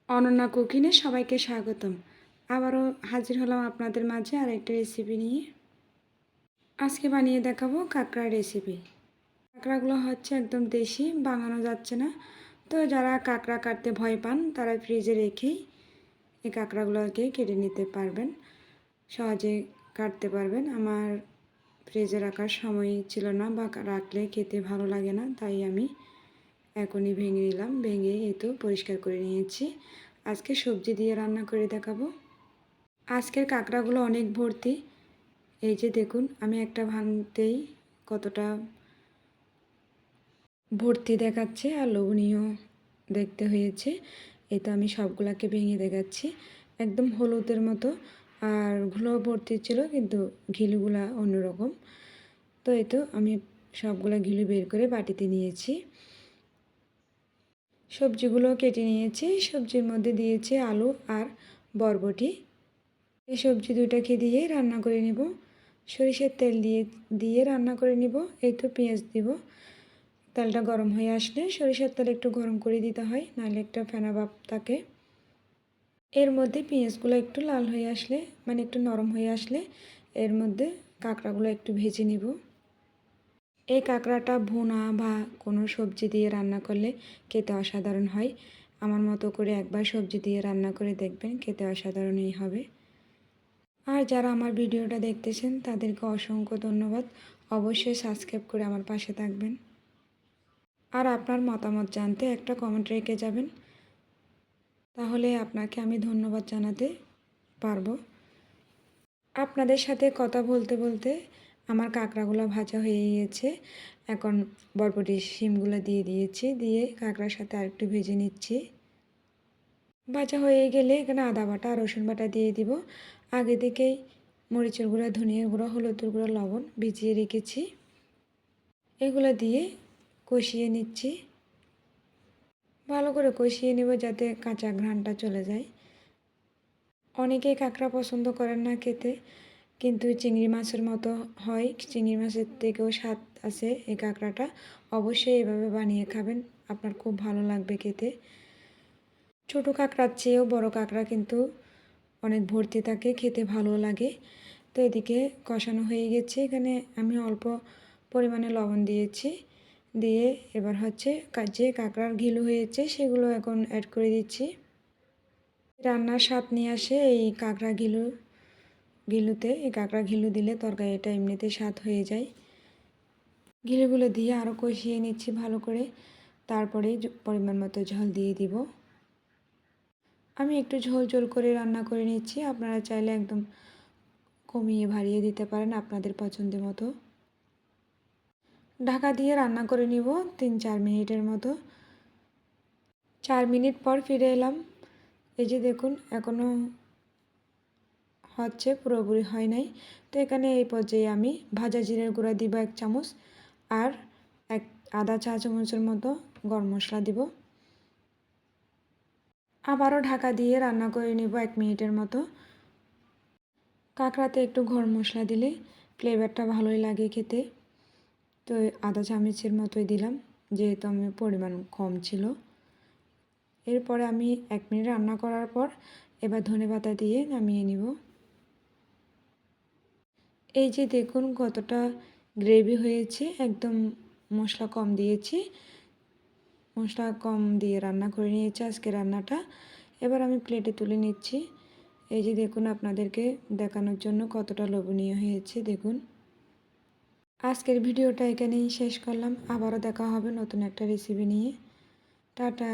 অনন্যা কুকিংয়ে সবাইকে স্বাগতম। আবারও হাজির হলাম আপনাদের মাঝে আরেকটা রেসিপি নিয়ে। আজকে বানিয়ে দেখাবো কাঁকড়ার রেসিপি। কাঁকড়াগুলো হচ্ছে একদম দেশি, বানানো যাচ্ছে না। তো যারা কাঁকড়া কাটতে ভয় পান তারা ফ্রিজে রেখেই এই কাঁকড়াগুলোকে কেটে নিতে পারবেন, সহজে কাটতে পারবেন। আমার ফ্রিজে রাখার সময় ছিল না বা রাখলে খেতে ভালো লাগে না, তাই আমি এখনই ভেঙে নিলাম। ভেঙে এই তো পরিষ্কার করে নিয়েছি। আজকে সবজি দিয়ে রান্না করে দেখাবো। আজকের কাঁকড়াগুলো অনেক ভর্তি। এই যে দেখুন, আমি একটা ভাঙতেই কতটা ভর্তি দেখাচ্ছে আর লোভনীয় দেখতে হয়েছে। এই তো আমি সবগুলাকে ভেঙে দেখাচ্ছি, একদম হলুদের মতো। আর গুলো ভর্তি ছিল, কিন্তু ঘিলুগুলা অন্যরকম। তো এই তো আমি সবগুলা ঘিলু বের করে বাটিতে নিয়েছি। সবজিগুলো কেটে নিয়েছি। সবজির মধ্যে দিয়েছি আলু আর বরবটি। এই সবজি দুটাকে দিয়ে রান্না করে নেব। সরিষার তেল দিয়ে রান্না করে নিব। এই তো পেঁয়াজ দিব। তেলটা গরম হয়ে আসলে সরিষার তেল একটু গরম করে দিতে হয়, নাহলে একটা ফেনা ভাব থাকে। এর মধ্যে পেঁয়াজগুলো একটু লাল হয়ে আসলে, মানে একটু নরম হয়ে আসলে, এর মধ্যে কাঁকড়াগুলো একটু ভেজে নিব। এই কাঁকড়াটা ভুনা বা কোনো সবজি দিয়ে রান্না করলে খেতে অসাধারণ হয়। আমার মতো করে একবার সবজি দিয়ে রান্না করে দেখবেন, খেতে অসাধারণই হবে। আর যারা আমার ভিডিওটা দেখতেছেন তাদেরকে অসংখ্য ধন্যবাদ। অবশ্যই সাবস্ক্রাইব করে আমার পাশে থাকবেন। আর আপনার মতামত জানতে একটা কমেন্ট রেখে যাবেন, তাহলে আপনাকে আমি ধন্যবাদ জানাতে পারবো। আপনাদের সাথে কথা বলতে বলতে আমার কাঁকড়াগুলো ভাজা হয়ে গিয়েছে। এখন বরবটির শিমগুলো দিয়ে দিয়েছি, দিয়ে কাঁকড়ার সাথে আরেকটু ভেজে নিচ্ছি। ভাজা হয়ে গেলে এখানে আদা বাটা আর রসুন বাটা দিয়ে দিব। আগে থেকেই মরিচের গুঁড়া, ধনিয়ার গুঁড়া, হলুদের গুঁড়া, লবণ ভিজিয়ে রেখেছি। এগুলো দিয়ে কষিয়ে নিচ্ছি। ভালো করে কষিয়ে নেব যাতে কাঁচা ঘ্রাণটা চলে যায়। অনেকেই কাঁকড়া পছন্দ করেন না খেতে, কিন্তু চিংড়ি মাছের মতো হয়, চিংড়ি মাছের থেকেও স্বাদ আছে এই কাঁকড়াটা। অবশ্যই এভাবে বানিয়ে খাবেন, আপনার খুব ভালো লাগবে খেতে। ছোটো কাঁকড়ার চেয়েও বড় কাঁকড়া কিন্তু অনেক ভর্তি থাকে, খেতে ভালো লাগে। তো এদিকে কষানো হয়ে গেছে। এখানে আমি অল্প পরিমাণে লবণ দিয়েছি। দিয়ে এবার হচ্ছে যে কাঁকড়ার ঘিলু হয়েছে সেগুলো এখন অ্যাড করে দিচ্ছি। রান্নার স্বাদ নিয়ে আসে এই কাঁকড়া ঘিলুতে। এই কাঁকড়া ঘিলু দিলে তরকারিটা এমনিতে স্বাদ হয়ে যায়। ঘিলুগুলো দিয়ে আরও কষিয়ে নিচ্ছি ভালো করে। তারপরে পরিমাণ মতো ঝোল দিয়ে দিব। আমি একটু ঝোল ঝোল করে রান্না করে নিচ্ছি, আপনারা চাইলে একদম কমিয়ে বাড়িয়ে দিতে পারেন আপনাদের পছন্দের মতো। ঢাকা দিয়ে রান্না করে নিব 3-4 মিনিটের মতো। 4 মিনিট পর ফিরে এলাম। এই যে দেখুন, এখনও হচ্ছে, পুরোপুরি হয় নাই। তো এখানে এই পর্যায়ে আমি ভাজা জিরের গুঁড়া দিব 1 চামচ, আর আধা চা চামচের মতো গরম মশলা দিব। আবারও ঢাকা দিয়ে রান্না করে নিব 1 মিনিটের মতো। কাঁকড়াতে একটু গরম মশলা দিলে ফ্লেভারটা ভালোই লাগে খেতে। তো আধা চামচের মতোই দিলাম, যেহেতু আমি পরিমাণ কম ছিল। এরপরে আমি 1 মিনিট রান্না করার পর এবার ধনেপাতা দিয়ে নামিয়ে নিব। এই যে দেখুন কতটা গ্রেভি হয়েছে, একদম মশলা কম দিয়েছি। মশলা কম দিয়ে রান্না করে নিয়েছি আজকে রান্নাটা। এবার আমি প্লেটে তুলে নিচ্ছি। এই যে দেখুন, আপনাদেরকে দেখানোর জন্য কতটা লোভনীয় হয়েছে দেখুন। আজকের ভিডিওটা এখানেই শেষ করলাম। আবারও দেখা হবে নতুন একটা রেসিপি নিয়ে। টাটা।